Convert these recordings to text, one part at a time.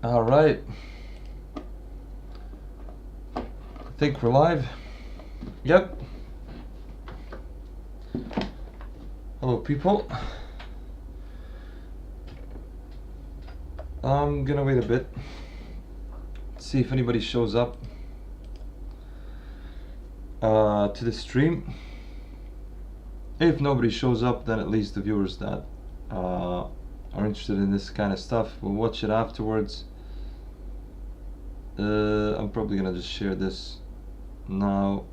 All right. I think we're live. Yep. Hello, people. I'm gonna wait a bit. See if anybody shows up to the stream. If nobody shows up, then at least the viewers that are interested in this kind of stuff will watch it afterwards. I'm probably gonna just share this now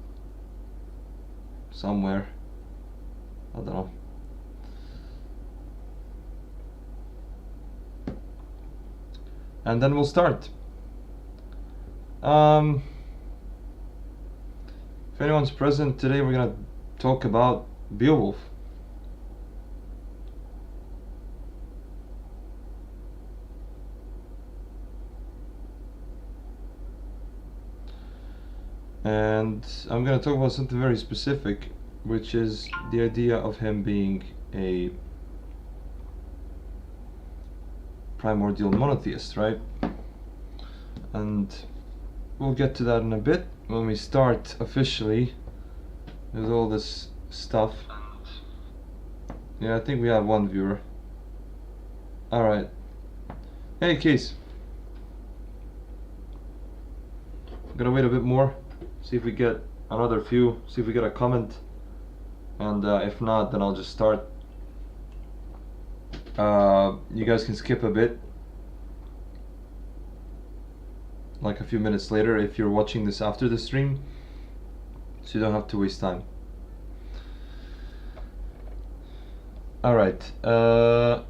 somewhere. I don't know. And then we'll start. If anyone's present today, we're gonna talk about Beowulf. And I'm gonna talk about something very specific, which is the idea of him being a primordial monotheist, right? And we'll get to that in a bit when we start officially with all this stuff. Yeah, I think we have one viewer. Alright. Hey, Keys. I'm gonna wait a bit more, see if we get another few, see if we get a comment. And if not, then I'll just start. You guys can skip a bit, like a few minutes later, if you're watching this after the stream, so you don't have to waste time. Alright, let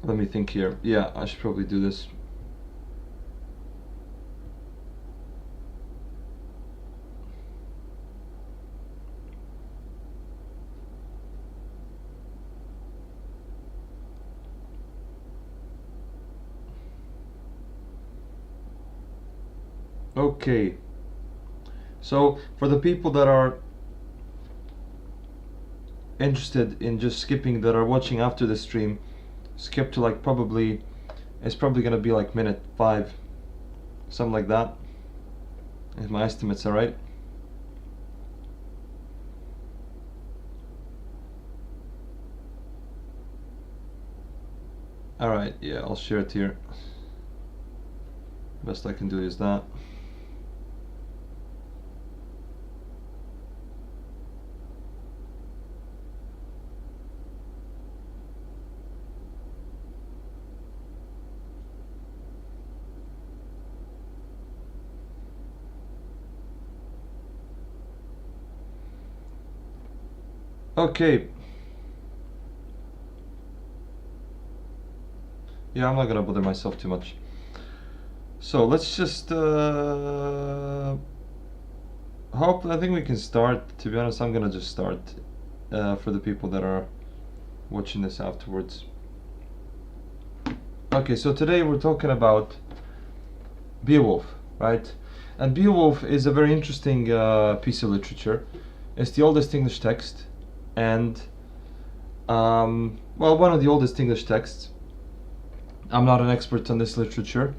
me think here. Yeah, I should probably do this. Okay, so for the people that are interested in just skipping, that are watching after the stream, skip to like probably, it's probably gonna be like minute 5, something like that, if my estimates are right. Alright, yeah, I'll share it here. Best I can do is that. Okay. Yeah, I'm not gonna bother myself too much. So let's just I think we can start. To be honest, I'm gonna just start for the people that are watching this afterwards. Okay, so today we're talking about Beowulf, right? And Beowulf is a very interesting piece of literature. It's the oldest English text, and well, one of the oldest English texts. I'm not an expert on this literature,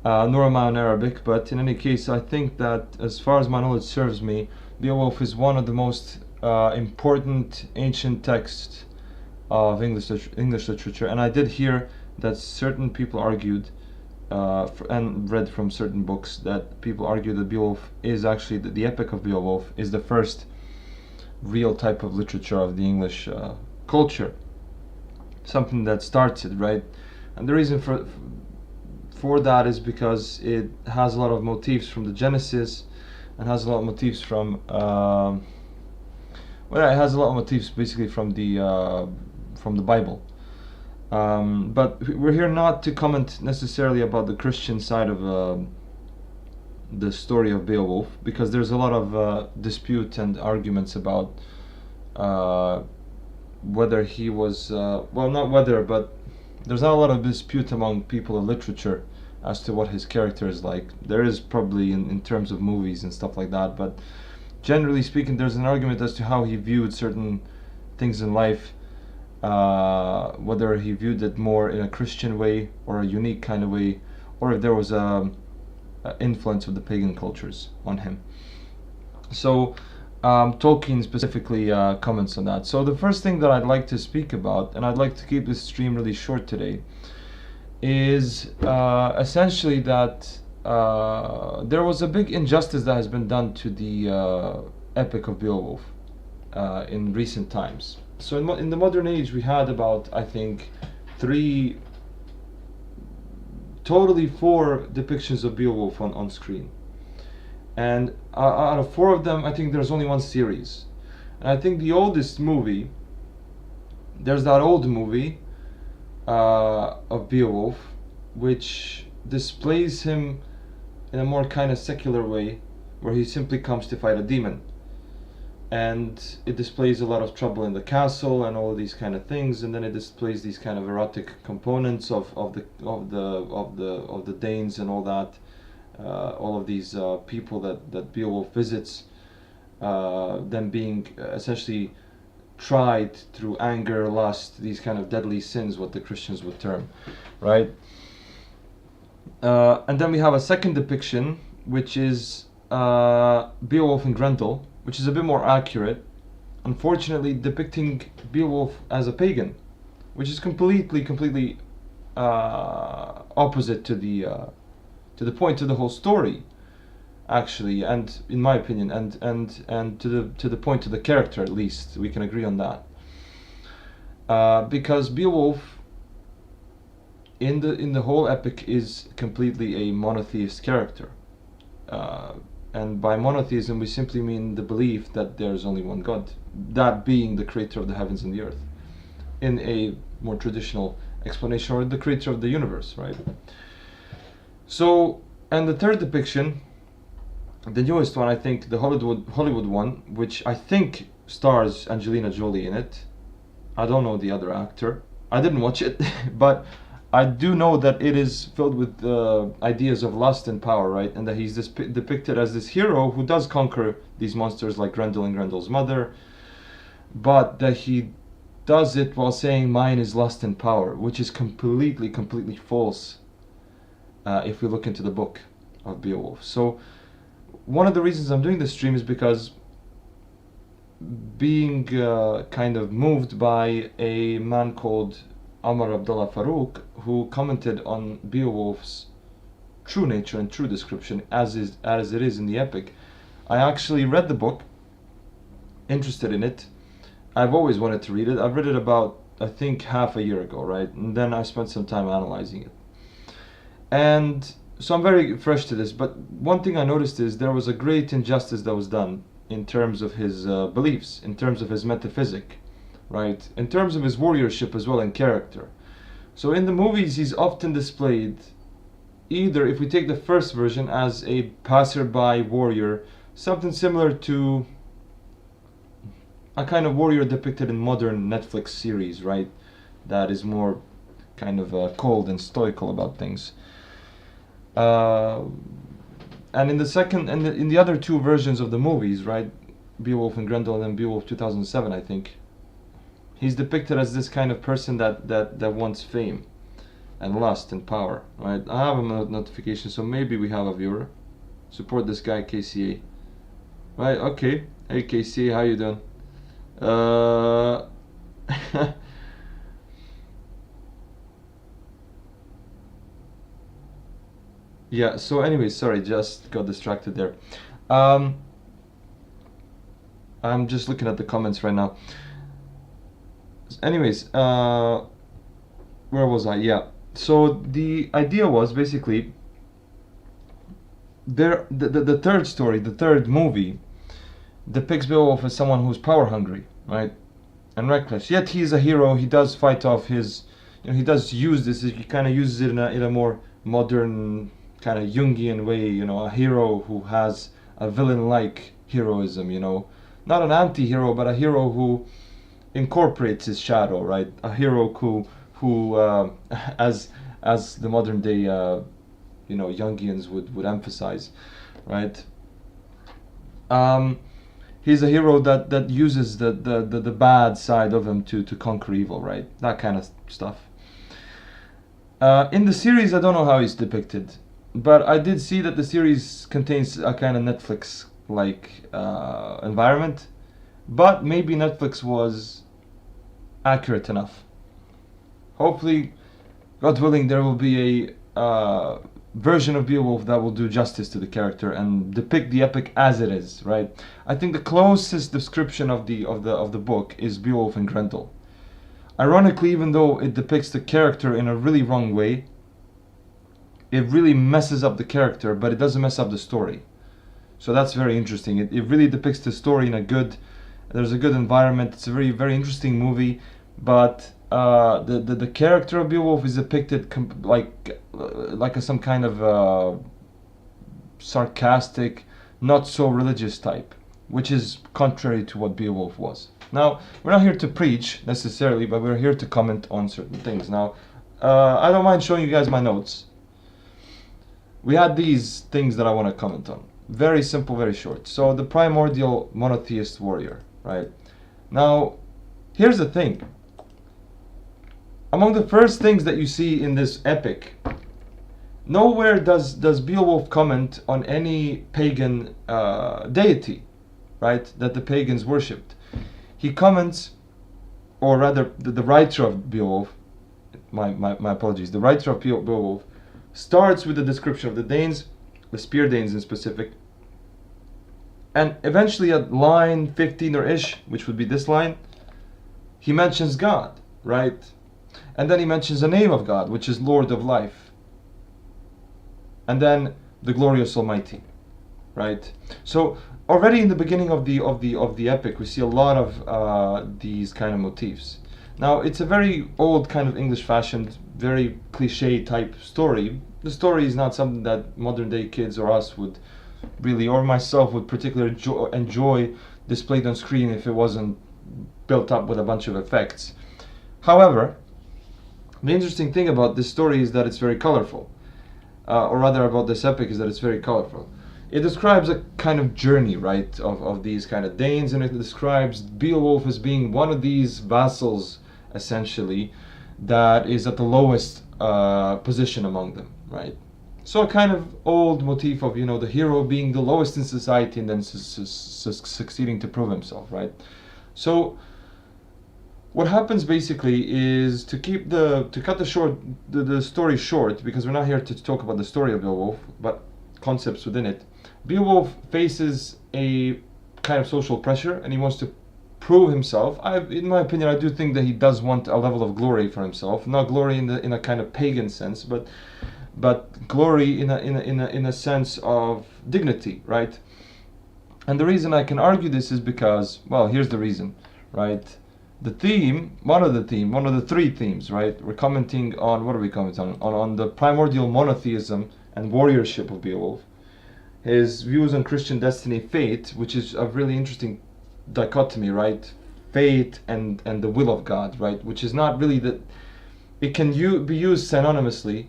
nor am I on Arabic, but in any case, I think that as far as my knowledge serves me, Beowulf is one of the most important ancient texts of English literature. And I did hear that certain people argued, and read from certain books, that people argue that Beowulf is actually, the Epic of Beowulf is the first real type of literature of the English culture, something that starts it, right? And the reason for that is because it has a lot of motifs from the Genesis, and has a lot of motifs from well, it has a lot of motifs basically from the Bible. But we're here not to comment necessarily about the Christian side of the story of Beowulf, because there's a lot of dispute and arguments about whether he was well, not whether, but there's not a lot of dispute among people of literature as to what his character is like. There is probably in terms of movies and stuff like that, but generally speaking, there's an argument as to how he viewed certain things in life, whether he viewed it more in a Christian way or a unique kind of way, or if there was a influence of the pagan cultures on him. So Tolkien specifically comments on that. So the first thing that I'd like to speak about, and I'd like to keep this stream really short today, is essentially that there was a big injustice that has been done to the epic of Beowulf in recent times. So in the modern age, we had about, I think, four depictions of Beowulf on screen. And out of four of them, I think there's only one series. And I think the oldest movie, there's that old movie of Beowulf, which displays him in a more kind of secular way, where he simply comes to fight a demon. And it displays a lot of trouble in the castle and all of these kind of things, and then it displays these kind of erotic components of the Danes and all that. All of these people that Beowulf visits, them being essentially tried through anger, lust, these kind of deadly sins, what the Christians would term, right? And then we have a second depiction, which is Beowulf and Grendel, which is a bit more accurate, unfortunately depicting Beowulf as a pagan, which is completely opposite to the point of the whole story, actually, and in my opinion, and to the point of the character, at least we can agree on that, because Beowulf in the whole epic is completely a monotheist character, and by monotheism we simply mean the belief that there's only one God, that being the creator of the heavens and the earth, in a more traditional explanation, or the creator of the universe, right? So, and the third depiction, the newest one, I think, the Hollywood one, which I think stars Angelina Jolie in it. I don't know the other actor. I didn't watch it, but I do know that it is filled with ideas of lust and power, right? And that he's depicted as this hero who does conquer these monsters like Grendel and Grendel's mother, but that he does it while saying mine is lust and power, which is completely false. If we look into the book of Beowulf. So one of the reasons I'm doing this stream is because being kind of moved by a man called Amar Abdullah Farouk, who commented on Beowulf's true nature and true description as it is in the epic. I actually read the book, interested in it. I've always wanted to read it. I've read it about, I think, half a year ago, right? And then I spent some time analyzing it. And so I'm very fresh to this, but one thing I noticed is there was a great injustice that was done in terms of his beliefs, in terms of his metaphysic, right? In terms of his warriorship as well and character. So in the movies he's often displayed, either if we take the first version, as a passerby warrior, something similar to a kind of warrior depicted in modern Netflix series, right? That is more kind of cold and stoical about things. And in the second, and in the other two versions of the movies, right, Beowulf and Grendel and then Beowulf 2007, I think, he's depicted as this kind of person that wants fame and lust and power, right? I have a notification, so maybe we have a viewer. Support this guy, KCA. Right, okay. Hey KCA, how you doing? Yeah, so anyways, sorry, just got distracted there. I'm just looking at the comments right now. Anyways, where was I? Yeah, so the idea was basically the third story, the third movie, depicts Beowulf as someone who's power hungry, right, and reckless. Yet he is a hero. He does fight off his, he does use this. He kind of uses it in a more modern, kind of Jungian way, a hero who has a villain-like heroism, not an anti-hero, but a hero who incorporates his shadow, right? A hero who as the modern day, Jungians would emphasize, right? he's a hero that uses the bad side of him to conquer evil, right? That kind of stuff. In the series, I don't know how he's depicted, but I did see that the series contains a kind of Netflix-like environment, but maybe Netflix was accurate enough. Hopefully, God willing, there will be a version of Beowulf that will do justice to the character and depict the epic as it is, right? I think the closest description of the book is Beowulf and Grendel. Ironically, even though it depicts the character in a really wrong way, it really messes up the character, but it doesn't mess up the story. So that's very interesting. It really depicts the story in a good. There's a good environment. It's a very, very interesting movie, but the character of Beowulf is depicted like some kind of sarcastic, not so religious type, which is contrary to what Beowulf was. Now, we're not here to preach necessarily, but we're here to comment on certain things. Now, I don't mind showing you guys my notes. We had these things that I want to comment on. Very simple, very short. So, the primordial monotheist warrior, right? Now, here's the thing. Among the first things that you see in this epic, nowhere does Beowulf comment on any pagan deity, right, that the pagans worshipped. He comments, or rather, the writer of Beowulf, my apologies, the writer of Beowulf starts with the description of the Danes, the Spear Danes in specific, and eventually at line 15 or ish, which would be this line, he mentions God, right? And then he mentions the name of God, which is Lord of Life. And then the glorious Almighty, right? So already in the beginning of the epic, we see a lot of these kind of motifs. Now, it's a very old kind of English-fashioned, very cliche type story. The story is not something that modern day kids or us would really, or myself would particularly enjoy displayed on screen if it wasn't built up with a bunch of effects. However, the interesting thing about this story is that it's very colorful. Or rather about this epic is that it's very colorful. It describes a kind of journey, right, of these kind of Danes, and it describes Beowulf as being one of these vassals, essentially, that is at the lowest position among them, right? So a kind of old motif of, the hero being the lowest in society and then succeeding to prove himself, right? So what happens basically is to cut the story short, because we're not here to talk about the story of Beowulf, but concepts within it. Beowulf faces a kind of social pressure, and he wants to prove himself. In my opinion, I do think that he does want a level of glory for himself, not glory in a kind of pagan sense, but glory in a sense of dignity, right? And the reason I can argue this is because, well, here's the reason, right? The theme, one of the three themes, right? We're commenting on, what are we commenting on the primordial monotheism and warriorship of Beowulf. His views on Christian destiny, fate, which is a really interesting dichotomy, right? Fate and the will of God, right? Which is not really that it can be used synonymously,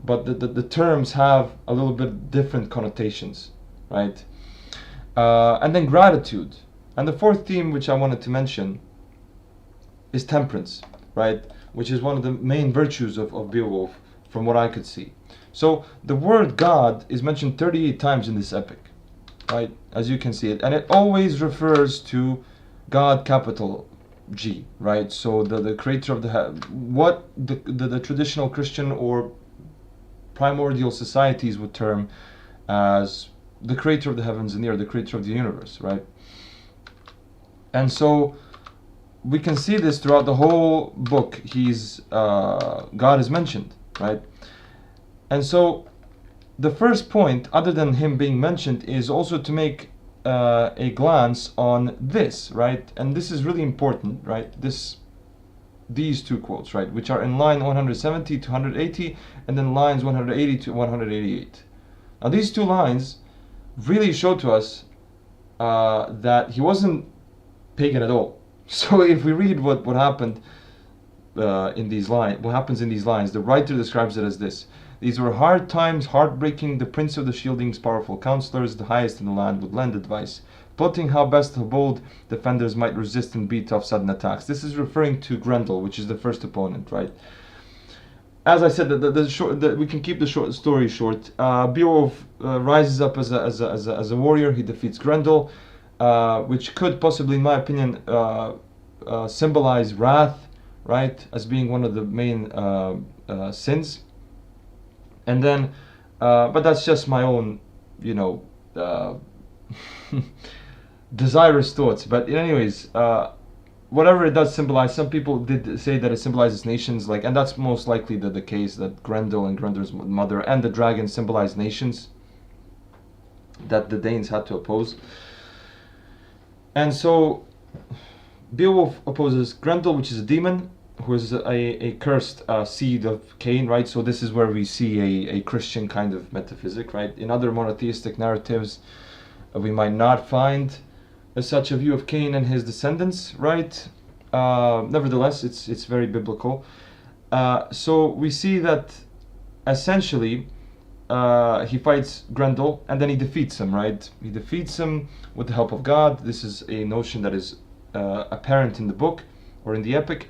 but the terms have a little bit different connotations, right? And then gratitude. And the fourth theme, which I wanted to mention, is temperance, right? Which is one of the main virtues of Beowulf, from what I could see. So the word God is mentioned 38 times in this epic, right? As you can see it, and it always refers to God, capital G, right? So the creator of what the traditional Christian or primordial societies would term as the creator of the heavens and the earth, the creator of the universe, right? And so we can see this throughout the whole book. God is mentioned, right? And so the first point, other than him being mentioned, is also to make a glance on this, right? And this is really important, right? These two quotes, right, which are in line 170 to 180, and then lines 180 to 188. Now these two lines really show to us that he wasn't pagan at all. So if we read what happened in these lines, what happens in these lines, the writer describes it as this: "These were hard times, heartbreaking. The prince of the Shieldings, powerful counselors, the highest in the land, would lend advice. plotting how best bold defenders might resist and beat off sudden attacks. This is referring to Grendel, which is the first opponent, right? As I said, we can keep the short story short. Beowulf rises up as a warrior. He defeats Grendel, which could possibly, in my opinion, symbolize wrath, right, as being one of the main sins. And then, but that's just my own, desirous thoughts. But anyways, whatever it does symbolize, some people did say that it symbolizes nations, and that's most likely the case, that Grendel and Grendel's mother and the dragon symbolize nations that the Danes had to oppose. And so Beowulf opposes Grendel, which is a demon, who is a cursed seed of Cain, right? So this is where we see a Christian kind of metaphysic, right? In other monotheistic narratives, we might not find such a view of Cain and his descendants, right? Nevertheless, it's very biblical. So we see that essentially he fights Grendel and then he defeats him, right? He defeats him with the help of God. This is a notion that is apparent in the book or in the epic.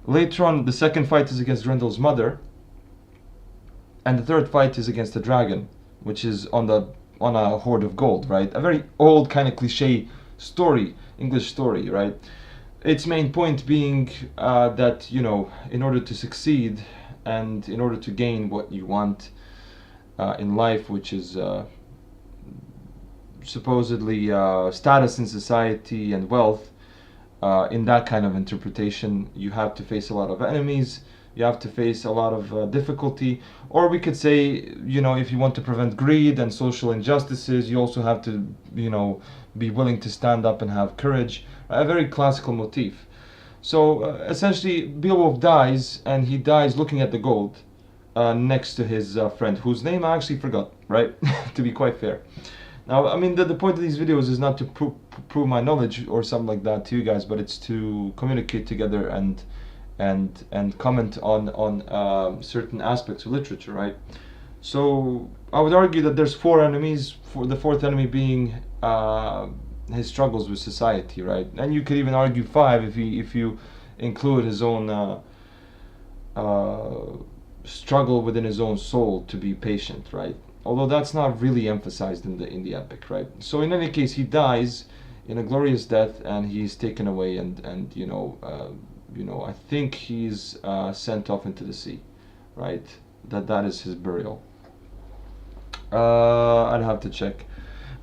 Later on, the second fight is against Grendel's mother, and the third fight is against the dragon, which is on a hoard of gold, right? A very old kind of cliche story, English story, right? Its main point being that, in order to succeed and in order to gain what you want in life, which is supposedly status in society and wealth, in that kind of interpretation, you have to face a lot of enemies, you have to face a lot of difficulty, or we could say, if you want to prevent greed and social injustices, you also have to, be willing to stand up and have courage. A very classical motif. So essentially, Beowulf dies, and he dies looking at the gold next to his friend, whose name I actually forgot, right? To be quite fair. Now, I mean, the point of these videos is not to prove my knowledge or something like that to you guys, but it's to communicate together and comment on certain aspects of literature, right? So I would argue that there's four enemies, for the fourth enemy being his struggles with society, right? And you could even argue five if you include his own struggle within his own soul to be patient, right? Although that's not really emphasized in the epic, right? So in any case, he dies in a glorious death, and he's taken away, and I think he's sent off into the sea, right? That is his burial. I'd have to check,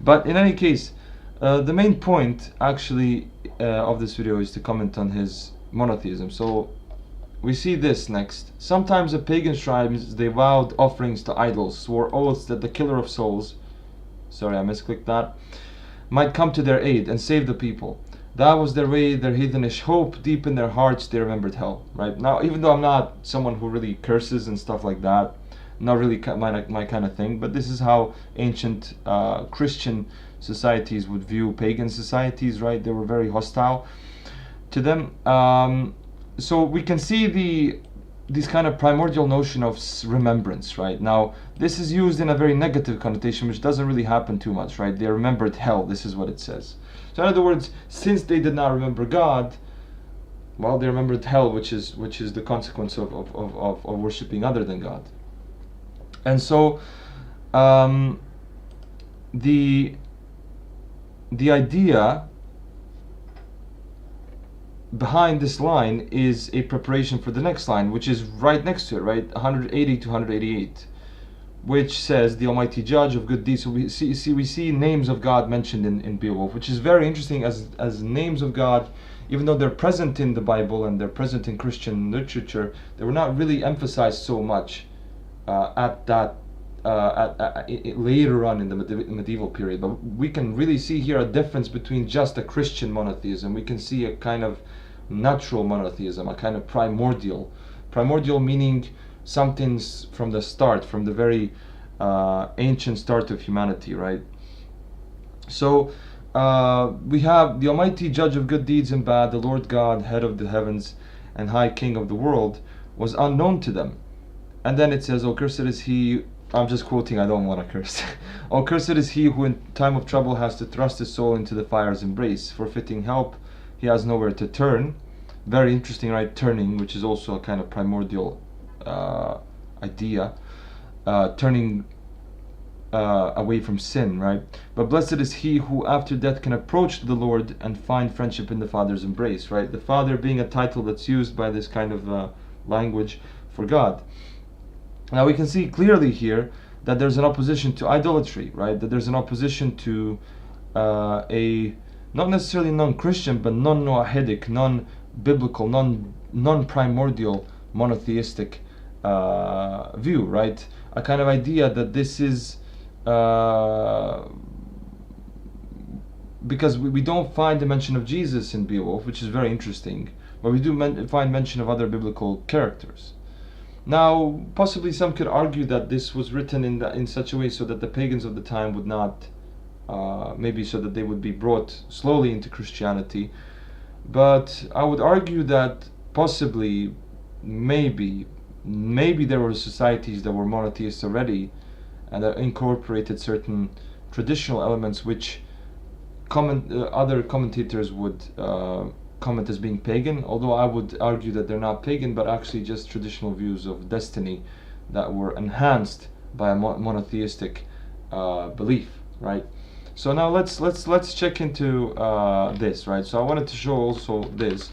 but in any case, the main point actually of this video is to comment on his monotheism. So we see this next. Sometimes the pagan tribes, they vowed offerings to idols, swore oaths that the killer of souls, sorry I misclicked that, might come to their aid and save the people. That was their way, their heathenish hope. Deep in their hearts they remembered hell, right? Now, even though I'm not someone who really curses and stuff like that, not really my kind of thing, but this is how ancient Christian societies would view pagan societies, right? They were very hostile to them. So we can see this kind of primordial notion of remembrance, right? Now, this is used in a very negative connotation, which doesn't really happen too much, right? They remembered hell, this is what it says. So in other words, since they did not remember God, well, they remembered hell, which is the consequence of worshipping other than God. And so the idea behind this line is a preparation for the next line, which is right next to it, right? 180 to 188, which says, the Almighty Judge of good deeds. So we see names of God mentioned in Beowulf, which is very interesting, as names of God, even though they're present in the Bible and they're present in Christian literature, they were not really emphasized so much later on in the medieval period. But we can really see here a difference between just a Christian monotheism. We can see a kind of natural monotheism, a kind of primordial meaning something's from the start, from the very ancient start of humanity, right? So we have the Almighty Judge of good deeds and bad, the Lord God, head of the heavens and high King of the world, was unknown to them. And then it says, "O cursed is he I'm just quoting, I don't want to curse. Oh, cursed is he who in time of trouble has to thrust his soul into the fire's embrace. For fitting help, he has nowhere to turn. Very interesting, right? Turning, which is also a kind of primordial idea. Turning away from sin, right? But blessed is he who after death can approach the Lord and find friendship in the Father's embrace, right? The Father being a title that's used by this kind of language for God. Now we can see clearly here that there's an opposition to idolatry, right? That there's an opposition to a not necessarily non-Christian, but non-Noahidic, non-biblical, non-primordial, monotheistic view, right? A kind of idea that this is because we don't find a mention of Jesus in Beowulf, which is very interesting, but we do find mention of other biblical characters. Now, possibly some could argue that this was written in such a way so that the pagans of the time would not, maybe so that they would be brought slowly into Christianity. But I would argue that possibly, maybe there were societies that were monotheists already, and that incorporated certain traditional elements which other commentators would comment as being pagan, although I would argue that they're not pagan, but actually just traditional views of destiny that were enhanced by a monotheistic belief, right? So now let's check into this, right? So I wanted to show also this.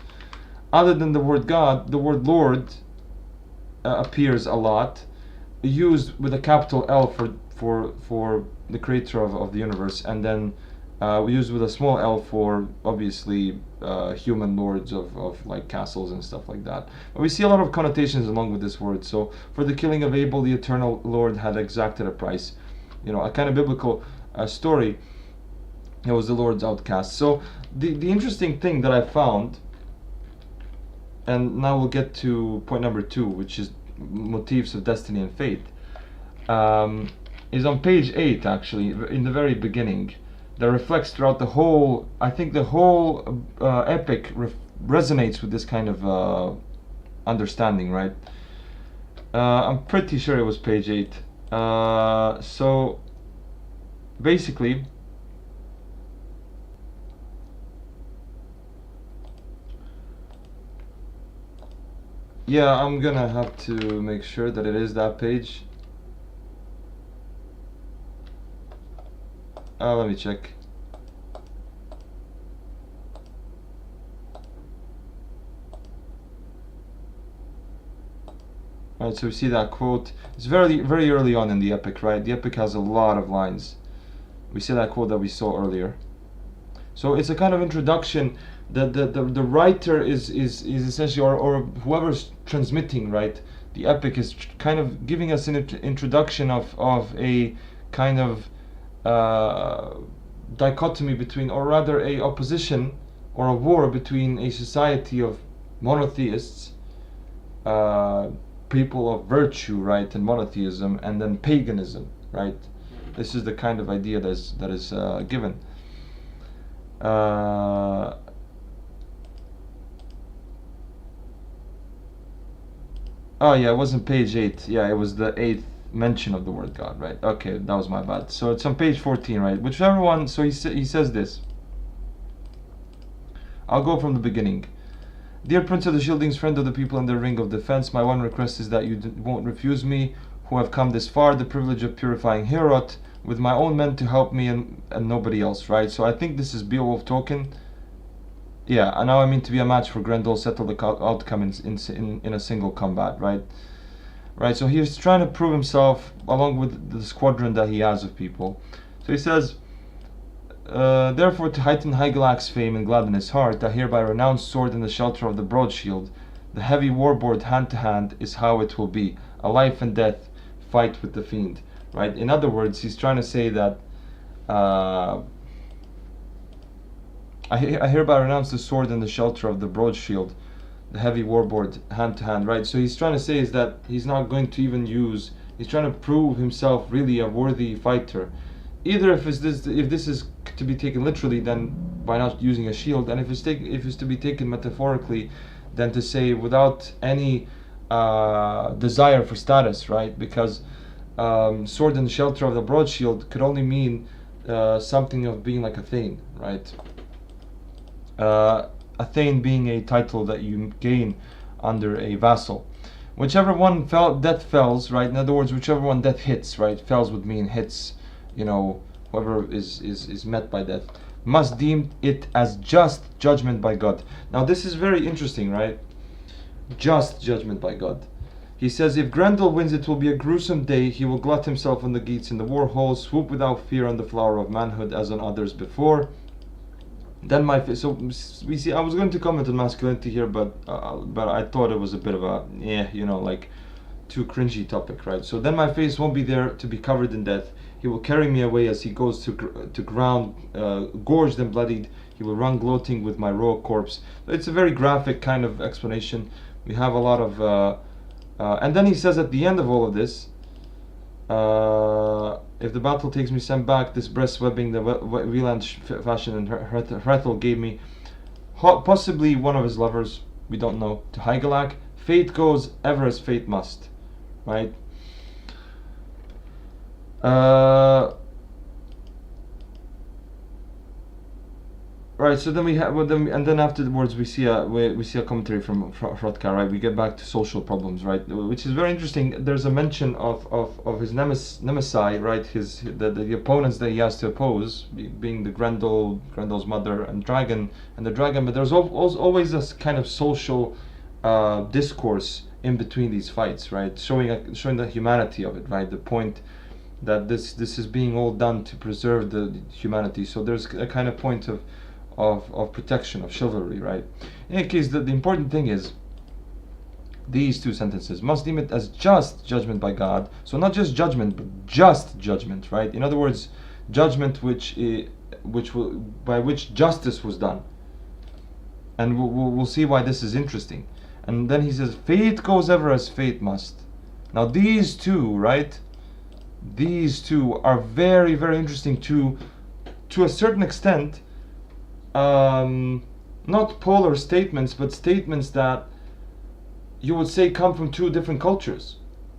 Other than the word God, the word Lord appears a lot, used with a capital L for the creator of the universe, and then we use with a small l for obviously human lords of like castles and stuff like that. But we see a lot of connotations along with this word. So for the killing of Abel, the eternal Lord had exacted a price. You know, a kind of biblical story. It was the Lord's outcast. So the interesting thing that I found, and now we'll get to point number 2, which is motifs of destiny and fate, is on page 8 actually, in the very beginning. That reflects throughout the whole, I think the whole epic resonates with this kind of understanding, right? I'm pretty sure it was page 8. So basically, yeah, I'm gonna have to make sure that it is that page. Let me check. Alright, so we see that quote. It's very early on in the epic, right? The epic has a lot of lines. We see that quote that we saw earlier. So it's a kind of introduction that the writer is essentially, or whoever's transmitting, right? The epic is kind of giving us an introduction of a kind of dichotomy between, or rather a opposition or a war between a society of monotheists, people of virtue, right, and monotheism, and then paganism, right? This is the kind of idea that is given. Oh yeah, it wasn't page 8. Yeah, it was the 8th mention of the word God, right? Okay, that was my bad. So it's on page 14, right? Whichever one. So he says this. I'll go from the beginning. Dear Prince of the Shieldings, friend of the people in the ring of defense, my one request is that you won't refuse me, who have come this far, the privilege of purifying Herod, with my own men to help me and nobody else, right? So I think this is Beowulf talking. Yeah, and now I mean to be a match for Grendel, settle the outcome in a single combat, right? Right, so he's trying to prove himself along with the squadron that he has of people. So he says, therefore to heighten Hygelac's fame and gladden his heart, I hereby renounce sword in the shelter of the broad shield. The heavy warboard hand to hand is how it will be, a life and death fight with the fiend, right? In other words, he's trying to say that I hereby renounce the sword in the shelter of the broad shield, the heavy warboard hand to hand, right? So he's trying to say is that he's not going to even use, he's trying to prove himself really a worthy fighter. Either if this is to be taken literally, then by not using a shield, and if it's to be taken metaphorically, then to say without any desire for status, right? Because sword and shelter of the broad shield could only mean something of being like a thane, right? A thane being a title that you gain under a vassal. Whichever one death fells, right? In other words, whichever one death hits, right? Fells would mean hits, you know, whoever is met by death, must deem it as just judgment by God. Now this is very interesting, right? Just judgment by God. He says, if Grendel wins, it will be a gruesome day. He will glut himself on the gates in the war hall, swoop without fear on the flower of manhood as on others before. Then so we see. I was going to comment on masculinity here, but I thought it was a bit of a like too cringy topic, right? So then my face won't be there to be covered in death. He will carry me away as he goes to ground, gorged and bloodied. He will run gloating with my raw corpse. It's a very graphic kind of explanation. We have a lot of, and then he says at the end of all of this, if the battle takes me sent back, this breast webbing the Wieland fashion and Hrethel gave me, possibly one of his lovers, we don't know, to Hygelac. Fate goes ever as fate must, right? Right, so then we have, and then afterwards we see a commentary from Hrothgar, right? We get back to social problems, right? Which is very interesting. There's a mention of his nemesi, right? The opponents that he has to oppose, being the Grendel's mother and the dragon. But there's always this kind of social discourse in between these fights, right? Showing the humanity of it, right? The point that this is being all done to preserve the humanity. So there's a kind of point of protection, of chivalry, right? In any case, the important thing is these two sentences: must deem it as just judgment by God. So not just judgment, but just judgment, right? In other words, judgment by which justice was done. And we'll see why this is interesting. And then he says, fate goes ever as fate must. Now these two, right? These two are very, very interesting to a certain extent. Not polar statements, but statements that you would say come from two different cultures,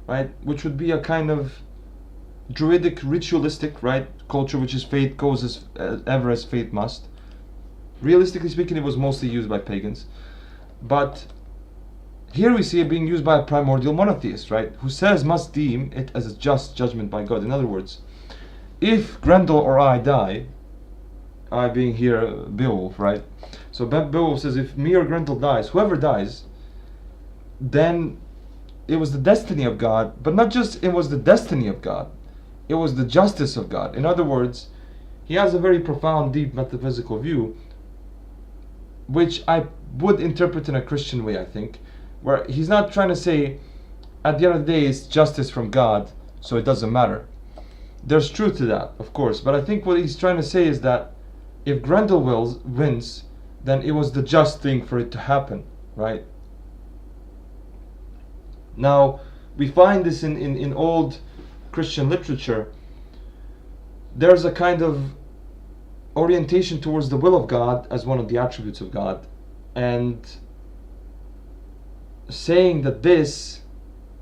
right? Which would be a kind of druidic, ritualistic, right, culture, which is fate goes as ever as fate must. Realistically speaking, it was mostly used by pagans, but here we see it being used by a primordial monotheist, right, who says must deem it as a just judgment by God. In other words, if Grendel or I die, I being here Beowulf, right? So Beowulf says, if me or Grendel dies, whoever dies, then it was the destiny of God, but not just it was the destiny of God, it was the justice of God. In other words, he has a very profound, deep metaphysical view, which I would interpret in a Christian way, I think, where he's not trying to say, at the end of the day, it's justice from God, so it doesn't matter. There's truth to that, of course, but I think what he's trying to say is that if Grendel wins, then it was the just thing for it to happen, right? Now, we find this in old Christian literature. There's a kind of orientation towards the will of God as one of the attributes of God, and saying that this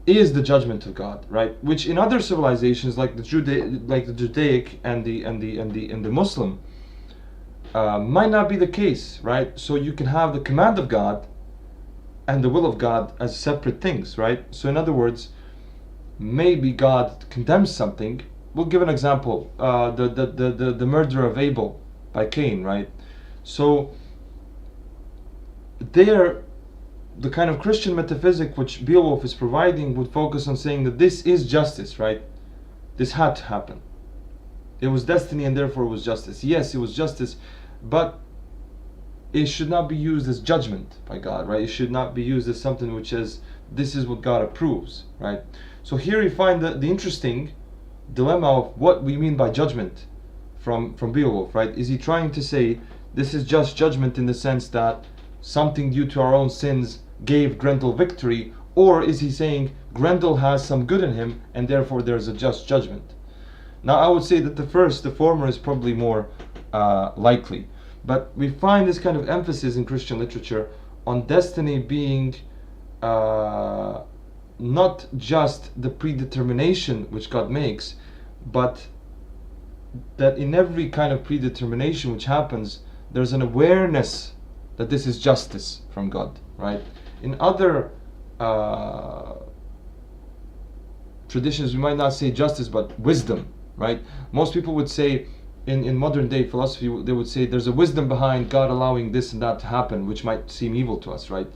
is the judgment of God, right? Which in other civilizations, like the Judaic and the Muslim, might not be the case, right? So you can have the command of God and the will of God as separate things, right? So in other words, maybe God condemns something. We'll give an example: the murder of Abel by Cain, right? So there, the kind of Christian metaphysic which Beowulf is providing would focus on saying that this is justice, right? This had to happen. It was destiny and therefore it was justice. Yes, it was justice, but it should not be used as judgment by God, right? It should not be used as something which is, this is what God approves, right? So here we find the interesting dilemma of what we mean by judgment from Beowulf, right? Is he trying to say this is just judgment in the sense that something due to our own sins gave Grendel victory, or is he saying Grendel has some good in him and therefore there's a just judgment? Now I would say that the former is probably more likely, but we find this kind of emphasis in Christian literature on destiny being not just the predetermination which God makes, but that in every kind of predetermination which happens, there's an awareness that this is justice from God, right? In other traditions, we might not say justice, but wisdom, right? Most people would say, in modern day philosophy, they would say there's a wisdom behind God allowing this and that to happen, which might seem evil to us, right?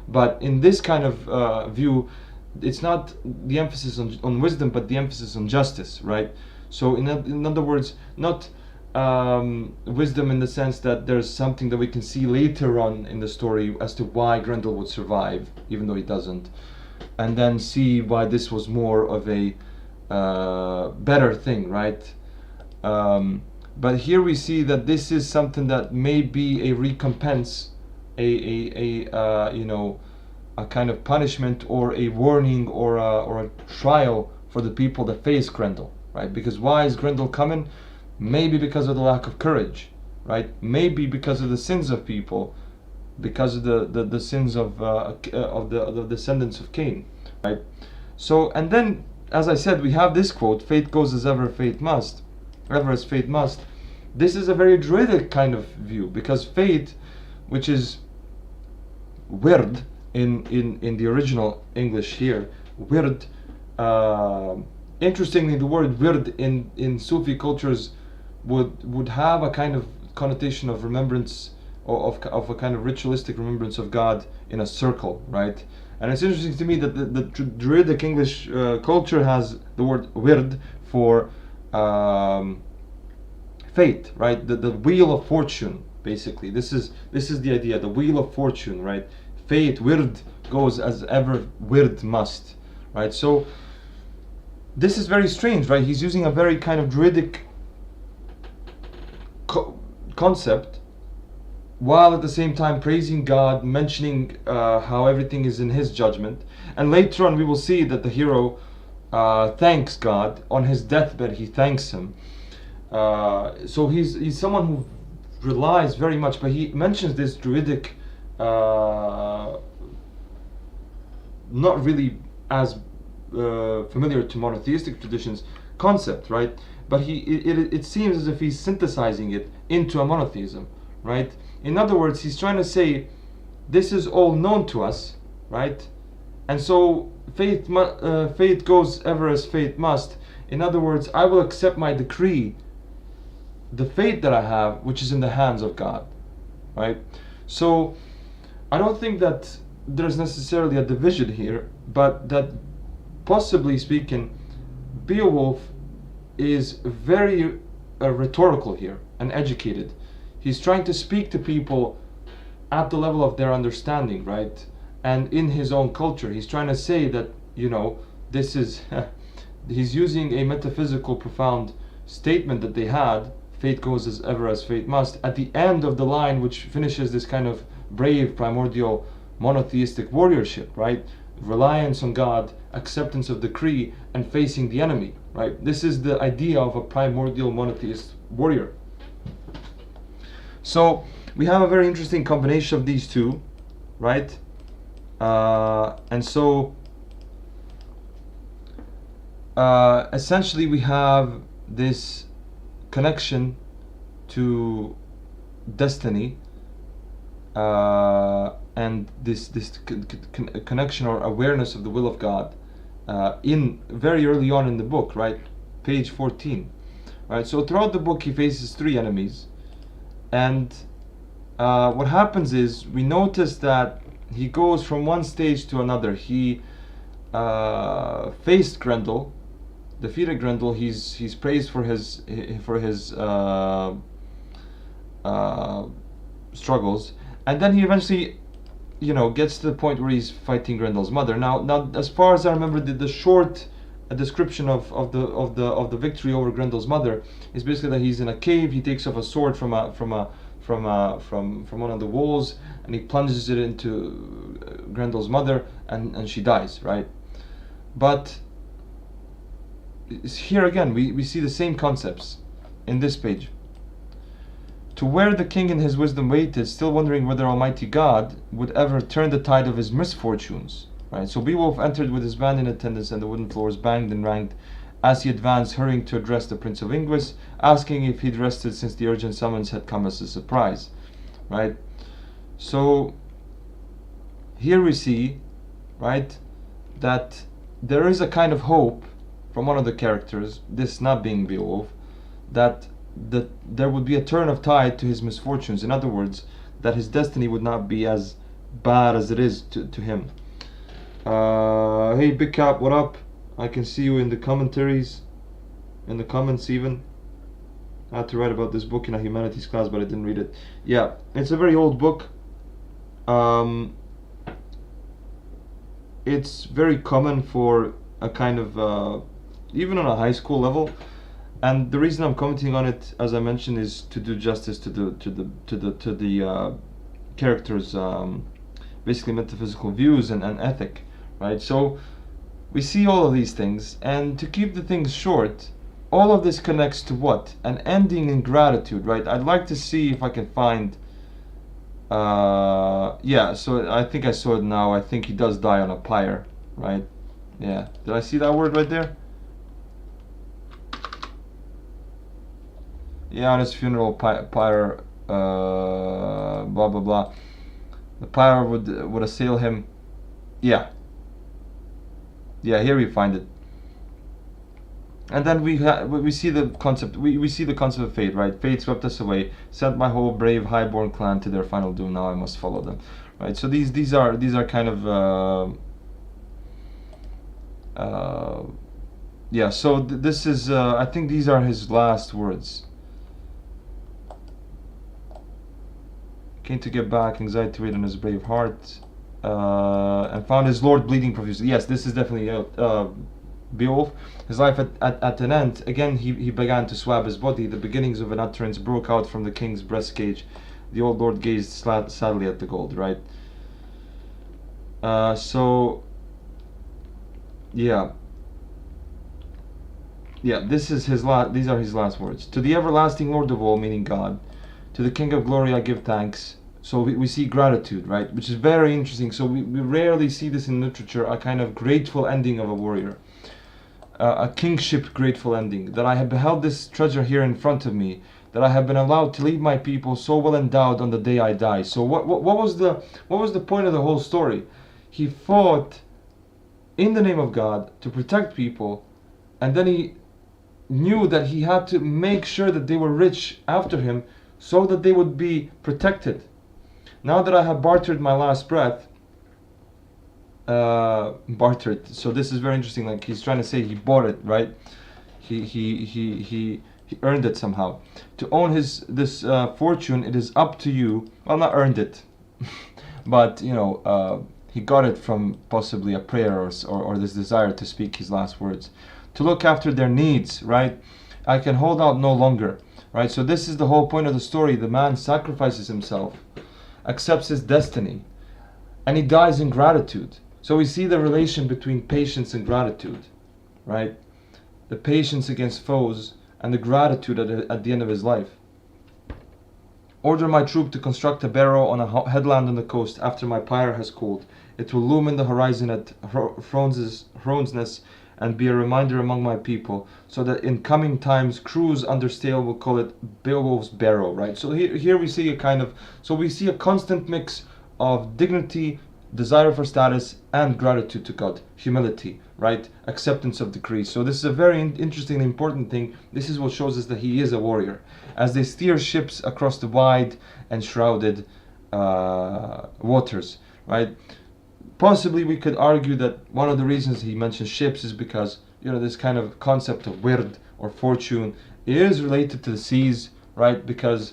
But in this kind of view, it's not the emphasis on wisdom, but the emphasis on justice, right? So in other words, not wisdom in the sense that there's something that we can see later on in the story as to why Grendel would survive, even though he doesn't, and then see why this was more of a better thing, right? But here we see that this is something that may be a recompense, you know, a kind of punishment or a warning or a trial for the people that face Grendel, right? Because why is Grendel coming? Maybe because of the lack of courage, right? Maybe because of the sins of people, because of the sins of the descendants of Cain, right? So, and then, as I said, we have this quote: "Fate goes as ever fate must, ever as fate must." This is a very Druidic kind of view, because fate, which is wird in the original English here, wird. Interestingly, the word wird in Sufi cultures would have a kind of connotation of remembrance, or of a kind of ritualistic remembrance of God in a circle, right? And it's interesting to me that the Druidic English culture has the word wird for fate, right? The wheel of fortune, basically. This is the idea, the wheel of fortune, right? Fate, wird, goes as ever wird must, right? So this is very strange, right? He's using a very kind of Druidic concept, while at the same time praising God, mentioning how everything is in His judgment. And later on we will see that the hero thanks God. On his deathbed he thanks Him. So he's someone who relies very much, but he mentions this Druidic, not really as familiar to monotheistic traditions concept, right? But it seems as if he's synthesizing it into a monotheism, right? In other words, he's trying to say this is all known to us, right? And so fate goes ever as fate must. In other words, I will accept my decree, the fate that I have, which is in the hands of God, right? So I don't think that there's necessarily a division here, but that, possibly speaking, Beowulf is very rhetorical here and educated. He's trying to speak to people at the level of their understanding, right? And in his own culture, he's trying to say that, you know, this is he's using a metaphysical, profound statement that they had, fate goes as ever as fate must, at the end of the line, which finishes this kind of brave, primordial, monotheistic warriorship, right? Reliance on God, acceptance of decree, and facing the enemy, right? This is the idea of a primordial monotheist warrior. So we have a very interesting combination of these two, right? And so essentially we have this connection to destiny, and this connection or awareness of the will of God in very early on in the book, right? Page 14, right? So throughout the book he faces three enemies, and what happens is we notice that he goes from one stage to another. He faced Grendel, defeated Grendel. He's praised for his struggles, and then he eventually, you know, gets to the point where he's fighting Grendel's mother. Now, as far as I remember, the short description of the victory over Grendel's mother is basically that he's in a cave. He takes off a sword from one of the walls, and he plunges it into Grendel's mother, and she dies, right? But here again we see the same concepts in this page. To where the king in his wisdom waited, still wondering whether Almighty God would ever turn the tide of his misfortunes, right? So Beowulf entered with his band in attendance, and the wooden floors banged and ranged as he advanced, hurrying to address the Prince of Inglis, asking if he'd rested since the urgent summons had come as a surprise, right? So here we see, right, that there is a kind of hope from one of the characters, this not being Beowulf, that there would be a turn of tide to his misfortunes. In other words, that his destiny would not be as bad as it is to him. Hey Big Cap, what up? I can see you in the commentaries, in the comments even. I had to write about this book in a humanities class, but I didn't read it. Yeah, it's a very old book. It's very common for a kind of even on a high school level, and the reason I'm commenting on it, as I mentioned, is to do justice to the characters' basically metaphysical views and ethic, right? So we see all of these things, and to keep the things short, all of this connects to what? An ending in gratitude, right? I'd like to see if I can find yeah, so I think I saw it now. I think he does die on a pyre, right? Yeah, did I see that word right there? Yeah, on his funeral pyre, blah blah blah. The pyre would assail him. Yeah, here we find it. And then we see the concept. We see the concept of fate, right? Fate swept us away, sent my whole brave highborn clan to their final doom. Now I must follow them, right? So these are kind of yeah. So this is I think these are his last words. Came to get back, anxiety weighed on his brave heart, and found his lord bleeding profusely. Yes, this is definitely Beowulf. His life at an end. Again, he began to swab his body. The beginnings of an utterance broke out from the king's breast cage. The old lord gazed sadly at the gold, right? So yeah, this is his these are his last words. To the everlasting Lord of all, meaning God, to the King of glory I give thanks. So we see gratitude, right? Which is very interesting. So we rarely see this in literature, a kind of grateful ending of a warrior. A kingship grateful ending, that I have beheld this treasure here in front of me, that I have been allowed to leave my people so well endowed on the day I die. So what was the point of the whole story? He fought in the name of God to protect people, and then he knew that he had to make sure that they were rich after him so that they would be protected. Now that I have bartered my last breath, bartered. So this is very interesting. Like he's trying to say he bought it, right? He earned it somehow. To own this fortune, it is up to you. Well, not earned it, but you know, he got it from possibly a prayer or this desire to speak his last words. To look after their needs, right? I can hold out no longer, right? So this is the whole point of the story. The man sacrifices himself, accepts his destiny, and he dies in gratitude. So we see the relation between patience and gratitude, right? The patience against foes and the gratitude at the end of his life. Order my troop to construct a barrow on a headland on the coast after my pyre has cooled. It will illumine the horizon at Hronesness and be a reminder among my people, so that in coming times crews under sail will call it Beowulf's barrow, right? So here we see a kind of, so we see a constant mix of dignity, desire for status, and gratitude to God, humility, right? Acceptance of decrees. So this is a very interesting and important thing. This is what shows us that he is a warrior. As they steer ships across the wide and shrouded waters, right? Possibly we could argue that one of the reasons he mentions ships is because, you know, this kind of concept of wird or fortune is related to the seas, right? Because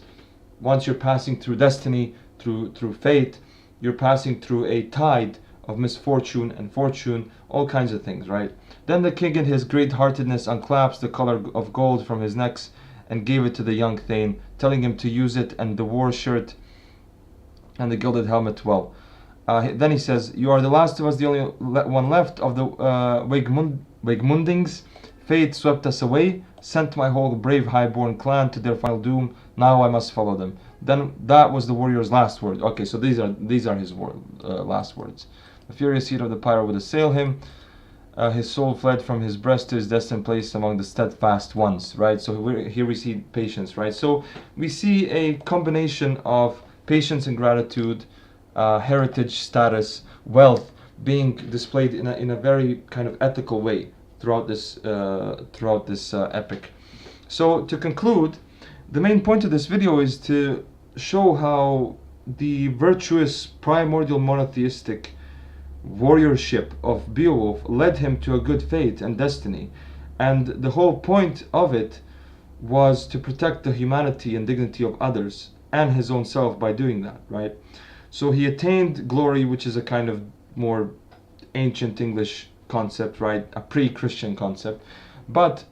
once you're passing through destiny, through fate, you're passing through a tide of misfortune and fortune, all kinds of things, right? Then the king in his great-heartedness unclaps the collar of gold from his necks and gave it to the young thane, telling him to use it and the war shirt and the gilded helmet well. Then he says, you are the last of us, the only one left of the Wegmundings. Fate swept us away, sent my whole brave highborn clan to their final doom. Now I must follow them. Then that was the warrior's last word. Okay, so these are his last words. The furious heat of the pyre would assail him. His soul fled from his breast to his destined place among the steadfast ones, right? So here we see patience, right? So we see a combination of patience and gratitude, heritage, status, wealth being displayed in a very kind of ethical way throughout this epic. So to conclude, the main point of this video is to show how the virtuous primordial monotheistic warriorship of Beowulf led him to a good fate and destiny, and the whole point of it was to protect the humanity and dignity of others and his own self by doing that, right? So he attained glory, which is a kind of more ancient English concept, right? A pre-Christian concept, but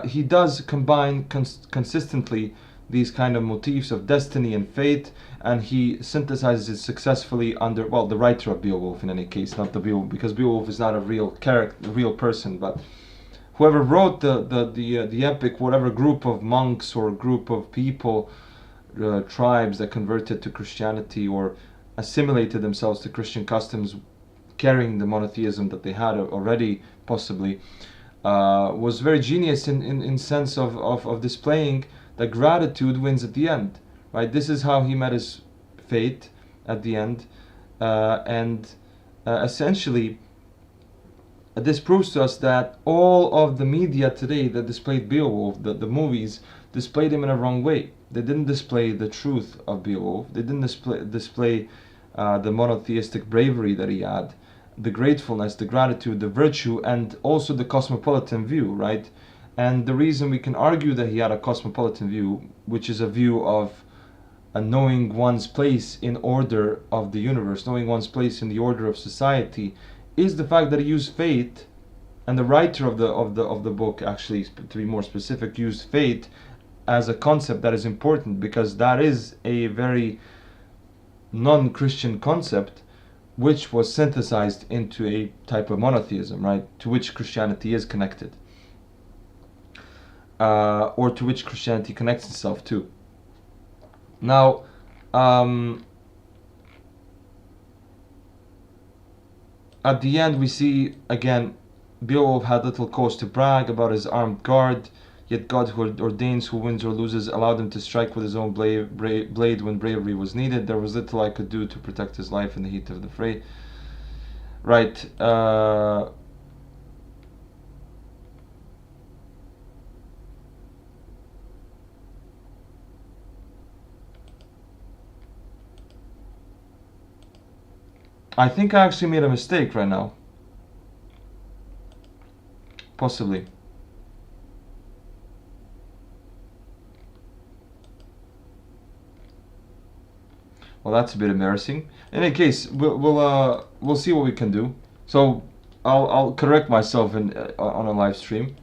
he does combine consistently these kind of motifs of destiny and fate, and he synthesizes it successfully under, well, the writer of Beowulf in any case, not the Beowulf, because Beowulf is not a real character, real person, but whoever wrote the epic, whatever group of monks or group of people, tribes that converted to Christianity or assimilated themselves to Christian customs, carrying the monotheism that they had already, possibly, was very genius in sense of displaying that gratitude wins at the end, right? This is how he met his fate at the end, and essentially this proves to us that all of the media today that displayed Beowulf, the movies, displayed him in a wrong way. They didn't display the truth of Beowulf. They didn't display the monotheistic bravery that he had, the gratefulness, the gratitude, the virtue, and also the cosmopolitan view, right? And the reason we can argue that he had a cosmopolitan view, which is a view of knowing one's place in order of the universe, knowing one's place in the order of society, is the fact that he used fate, and the writer of the book, actually, to be more specific, used fate as a concept that is important, because that is a very non-Christian concept which was synthesized into a type of monotheism, right, to which Christianity is connected, or to which Christianity connects itself to. Now, at the end we see, again, Beowulf had little cause to brag about his armed guard, yet God, who ordains who wins or loses, allowed him to strike with his own blade when bravery was needed. There was little I could do to protect his life in the heat of the fray. Right. I think I actually made a mistake right now. Possibly. Well, that's a bit embarrassing. In any case, we'll see what we can do. So I'll correct myself on a live stream.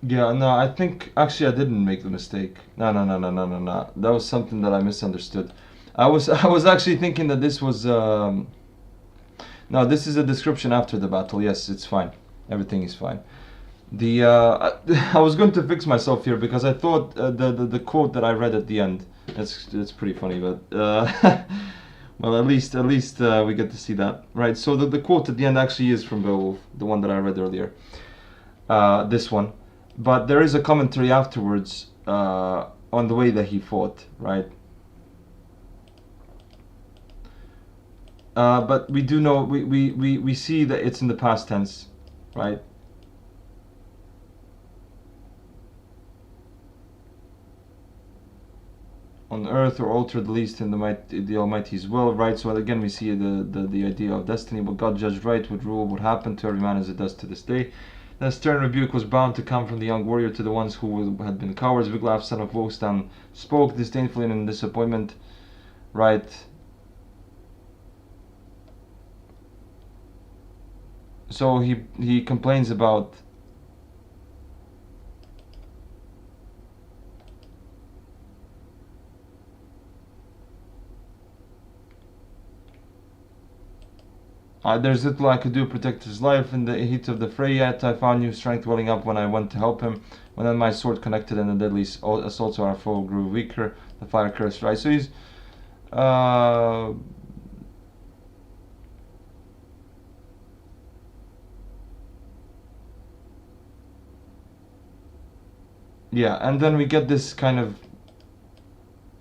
Yeah, no, I think actually I didn't make the mistake. No. That was something that I misunderstood. I was I was actually thinking that this was no, this is a description after the battle. Yes, it's fine. Everything is fine. The I was going to fix myself here because I thought the quote that I read at the end. It's pretty funny, but well, at least we get to see that, right? So the quote at the end actually is from Beowulf, the one that I read earlier. This one. But there is a commentary afterwards on the way that he fought, right? But we do know, we see that it's in the past tense, right? on earth, or alter the least in the Almighty's will, right? So again, we see the idea of destiny, but God judged right, would rule what happened to every man as it does to this day. Then stern rebuke was bound to come from the young warrior to the ones who had been cowards. Beowulf, son of Wulfstan, spoke disdainfully and in disappointment, right? So he complains about there's little I could do to protect his life in the heat of the fray, yet I found new strength welling up when I went to help him. When then my sword connected and the deadly assaults of our foe grew weaker, the fire cursed, right? So he's yeah, and then we get this kind of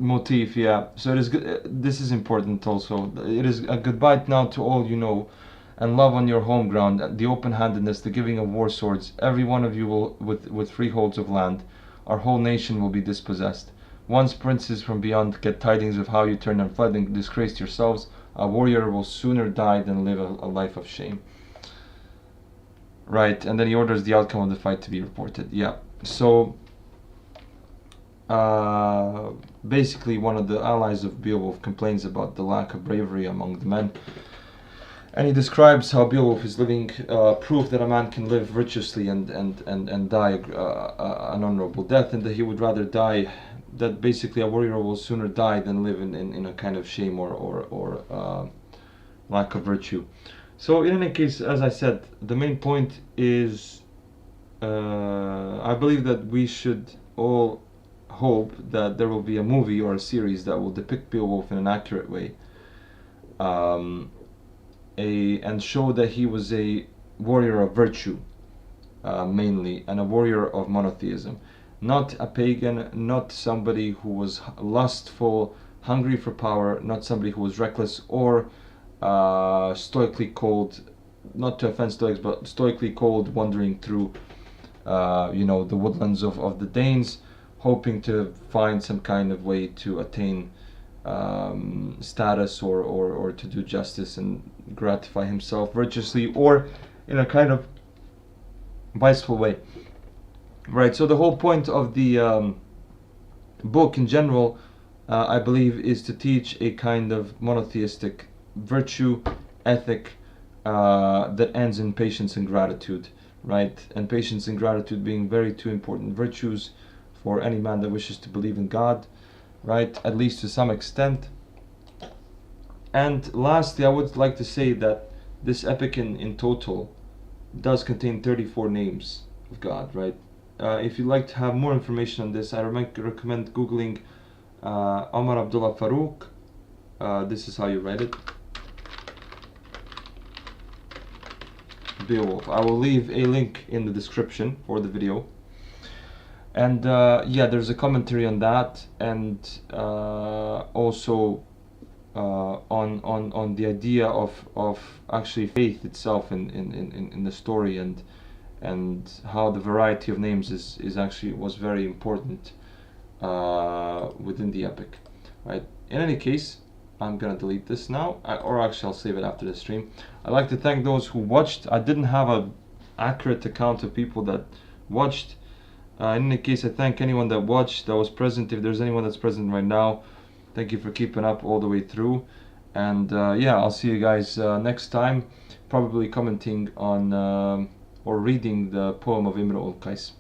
motif, yeah. So it is good. This is important also. It is a goodbye now to all you know, and love on your home ground, the open-handedness, the giving of war swords. Every one of you will, with freeholds of land, our whole nation will be dispossessed. Once princes from beyond get tidings of how you turned and fled and disgraced yourselves, a warrior will sooner die than live a life of shame. Right, and then he orders the outcome of the fight to be reported. Yeah, so basically one of the allies of Beowulf complains about the lack of bravery among the men, and he describes how Beowulf is living proof that a man can live virtuously and die an honorable death, and that he would rather die, that basically a warrior will sooner die than live in a kind of shame or lack of virtue. So in any case, as I said, the main point is I believe that we should all hope that there will be a movie or a series that will depict Beowulf in an accurate way, and show that he was a warrior of virtue, mainly, and a warrior of monotheism, not a pagan, not somebody who was lustful, hungry for power, not somebody who was reckless or stoically cold, not to offend Stoics, but stoically cold, wandering through the woodlands of the Danes, hoping to find some kind of way to attain status or to do justice and gratify himself virtuously or in a kind of viceful way. Right, so the whole point of the book in general, I believe, is to teach a kind of monotheistic virtue, ethic, that ends in patience and gratitude, right? And patience and gratitude being very two important virtues for any man that wishes to believe in God, right? At least to some extent. And lastly, I would like to say that this epic in total does contain 34 names of God, right? If you'd like to have more information on this, I recommend googling Omar Abdullah Farouk. This is how you write it. Beowulf. I will leave a link in the description for the video. And yeah, there's a commentary on that, and also on the idea of actually faith itself in the story, and how the variety of names is actually was very important within the epic, right? In any case, I'm gonna delete this now, or actually I'll save it after the stream. I'd like to thank those who watched. I didn't have an accurate account of people that watched. In any case, I thank anyone that watched, that was present. If there's anyone that's present right now, thank you for keeping up all the way through. And yeah, I'll see you guys next time, probably commenting on or reading the poem of Imre Ul Qais.